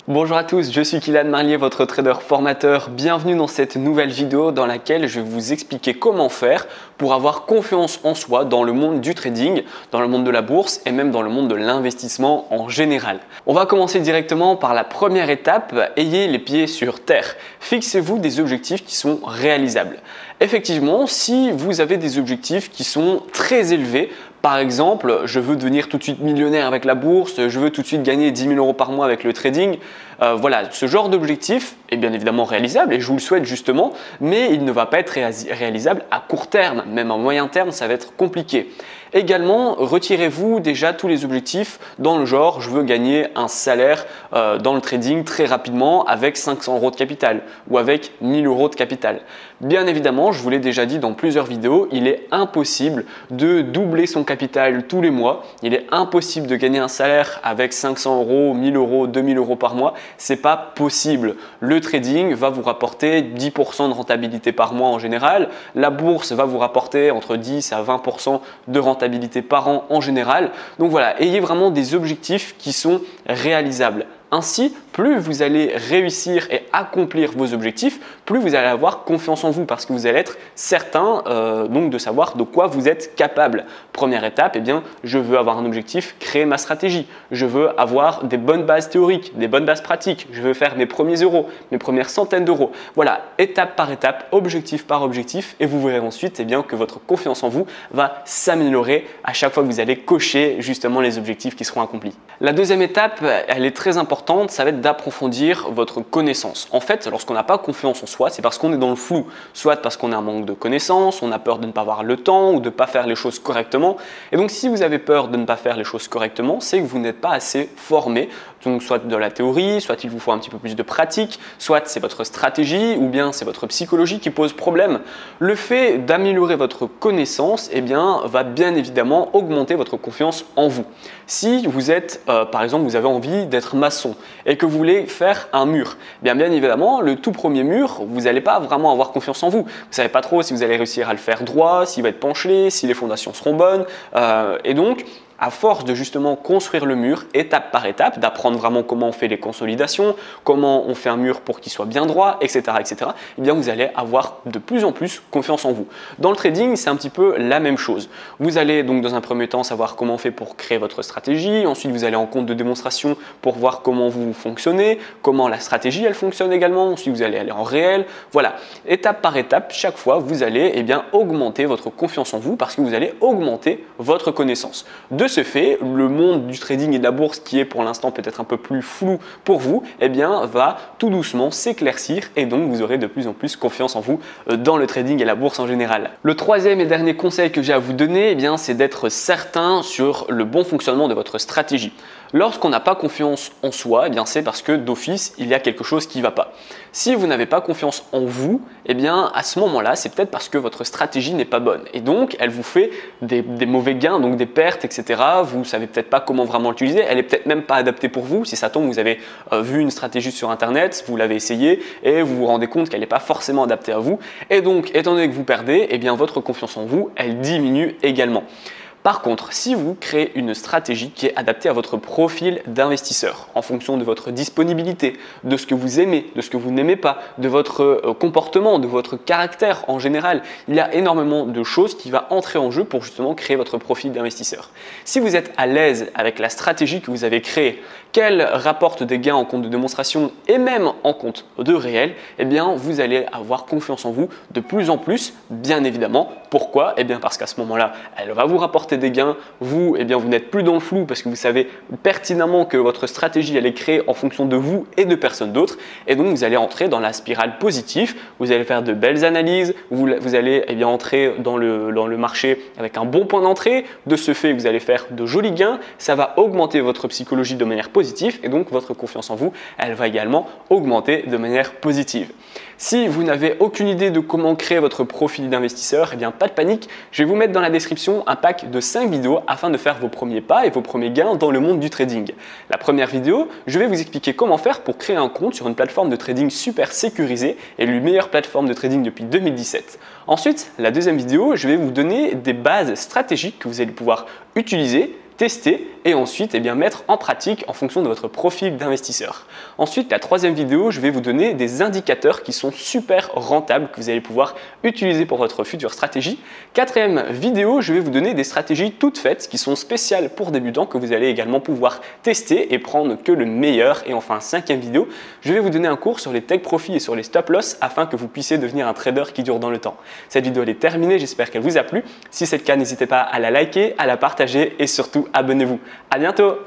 Bonjour à tous, je suis Kylian Marlier, votre trader formateur. Bienvenue dans cette nouvelle vidéo dans laquelle je vais vous expliquer comment faire pour avoir confiance en soi dans le monde du trading, dans le monde de la bourse et même dans le monde de l'investissement en général. On va commencer directement par la première étape, ayez les pieds sur terre. Fixez-vous des objectifs qui sont réalisables. Effectivement, si vous avez des objectifs qui sont très élevés, par exemple, je veux devenir tout de suite millionnaire avec la bourse, je veux tout de suite gagner 10 000 € par mois avec le trading. Voilà, ce genre d'objectif est bien évidemment réalisable et je vous le souhaite justement, mais il ne va pas être réalisable à court terme, même à moyen terme, ça va être compliqué. Également, retirez-vous déjà tous les objectifs dans le genre je veux gagner un salaire dans le trading très rapidement avec 500 € de capital ou avec 1000 € de capital. Bien évidemment, je vous l'ai déjà dit dans plusieurs vidéos, il est impossible de doubler son capital tous les mois. Il est impossible de gagner un salaire avec 500 €, 1000 €, 2000 € par mois. C'est pas possible. Le trading va vous rapporter 10% de rentabilité par mois en général. La bourse va vous rapporter entre 10 à 20% de rentabilité par an en général. Donc voilà, ayez vraiment des objectifs qui sont réalisables. Ainsi, plus vous allez réussir et accomplir vos objectifs, plus vous allez avoir confiance en vous parce que vous allez être certain donc de savoir de quoi vous êtes capable. Première étape, eh bien, je veux avoir un objectif, créer ma stratégie. Je veux avoir des bonnes bases théoriques, des bonnes bases pratiques. Je veux faire mes premiers euros, mes premières centaines d'euros. Voilà, étape par étape, objectif par objectif et vous verrez ensuite eh bien, que votre confiance en vous va s'améliorer à chaque fois que vous allez cocher justement les objectifs qui seront accomplis. La deuxième étape, elle est très importante, ça va être d'approfondir votre connaissance. En fait, lorsqu'on n'a pas confiance en soi, c'est parce qu'on est dans le flou, soit parce qu'on a un manque de connaissances, on a peur de ne pas avoir le temps ou de ne pas faire les choses correctement. Et donc, si vous avez peur de ne pas faire les choses correctement, c'est que vous n'êtes pas assez formé. Donc, soit de la théorie, soit il vous faut un petit peu plus de pratique, soit c'est votre stratégie ou bien c'est votre psychologie qui pose problème. Le fait d'améliorer votre connaissance eh bien, va bien évidemment augmenter votre confiance en vous. Si vous êtes, par exemple, vous avez envie d'être maçon et que vous voulez faire un mur, bien évidemment, le tout premier mur, vous n'allez pas vraiment avoir confiance en vous. Vous ne savez pas trop si vous allez réussir à le faire droit, s'il va être penché, si les fondations seront bonnes. Et donc, à force de justement construire le mur étape par étape, d'apprendre vraiment comment on fait les consolidations, comment on fait un mur pour qu'il soit bien droit, etc., eh bien vous allez avoir de plus en plus confiance en vous. Dans le trading, c'est un petit peu la même chose. Vous allez donc dans un premier temps savoir comment on fait pour créer votre stratégie, ensuite vous allez en compte de démonstration pour voir comment vous fonctionnez, comment la stratégie elle fonctionne également, ensuite vous allez aller en réel. Voilà, étape par étape, chaque fois vous allez eh bien, augmenter votre confiance en vous parce que vous allez augmenter votre connaissance. De ce fait, le monde du trading et de la bourse qui est pour l'instant peut-être un peu plus flou pour vous, eh bien, va tout doucement s'éclaircir et donc vous aurez de plus en plus confiance en vous dans le trading et la bourse en général. Le troisième et dernier conseil que j'ai à vous donner, eh bien, c'est d'être certain sur le bon fonctionnement de votre stratégie. Lorsqu'on n'a pas confiance en soi, eh bien, c'est parce que d'office, il y a quelque chose qui ne va pas. Si vous n'avez pas confiance en vous, eh bien, à ce moment-là, c'est peut-être parce que votre stratégie n'est pas bonne. Et donc, elle vous fait des mauvais gains, donc des pertes, etc. Vous ne savez peut-être pas comment vraiment l'utiliser. Elle n'est peut-être même pas adaptée pour vous. Si ça tombe, vous avez vu une stratégie sur Internet, vous l'avez essayée et vous vous rendez compte qu'elle n'est pas forcément adaptée à vous. Et donc, étant donné que vous perdez, eh bien, votre confiance en vous, elle diminue également. Par contre, si vous créez une stratégie qui est adaptée à votre profil d'investisseur, en fonction de votre disponibilité, de ce que vous aimez, de ce que vous n'aimez pas, de votre comportement, de votre caractère en général, il y a énormément de choses qui vont entrer en jeu pour justement créer votre profil d'investisseur. Si vous êtes à l'aise avec la stratégie que vous avez créée, qu'elle rapporte des gains en compte de démonstration et même en compte de réel, eh bien vous allez avoir confiance en vous de plus en plus, bien évidemment. Pourquoi? Eh bien parce qu'à ce moment-là, elle va vous rapporter des gains. Vous, eh bien vous n'êtes plus dans le flou parce que vous savez pertinemment que votre stratégie elle est créée en fonction de vous et de personne d'autre. Et donc vous allez entrer dans la spirale positive. Vous allez faire de belles analyses. Vous allez eh bien entrer dans le marché avec un bon point d'entrée. De ce fait, vous allez faire de jolis gains. Ça va augmenter votre psychologie de manière positive et donc votre confiance en vous, elle va également augmenter de manière positive. Si vous n'avez aucune idée de comment créer votre profil d'investisseur, eh bien pas de panique, je vais vous mettre dans la description un pack de 5 vidéos afin de faire vos premiers pas et vos premiers gains dans le monde du trading. La première vidéo, je vais vous expliquer comment faire pour créer un compte sur une plateforme de trading super sécurisée et l'une meilleure plateforme de trading depuis 2017. Ensuite, la deuxième vidéo, je vais vous donner des bases stratégiques que vous allez pouvoir utiliser tester et ensuite mettre en pratique en fonction de votre profil d'investisseur. Ensuite, la troisième vidéo, je vais vous donner des indicateurs qui sont super rentables que vous allez pouvoir utiliser pour votre future stratégie. Quatrième vidéo, je vais vous donner des stratégies toutes faites qui sont spéciales pour débutants que vous allez également pouvoir tester et prendre que le meilleur. Et enfin, cinquième vidéo, je vais vous donner un cours sur les take profit et sur les stop loss afin que vous puissiez devenir un trader qui dure dans le temps. Cette vidéo elle est terminée, j'espère qu'elle vous a plu. Si c'est le cas, n'hésitez pas à la liker, à la partager et surtout abonnez-vous. À bientôt!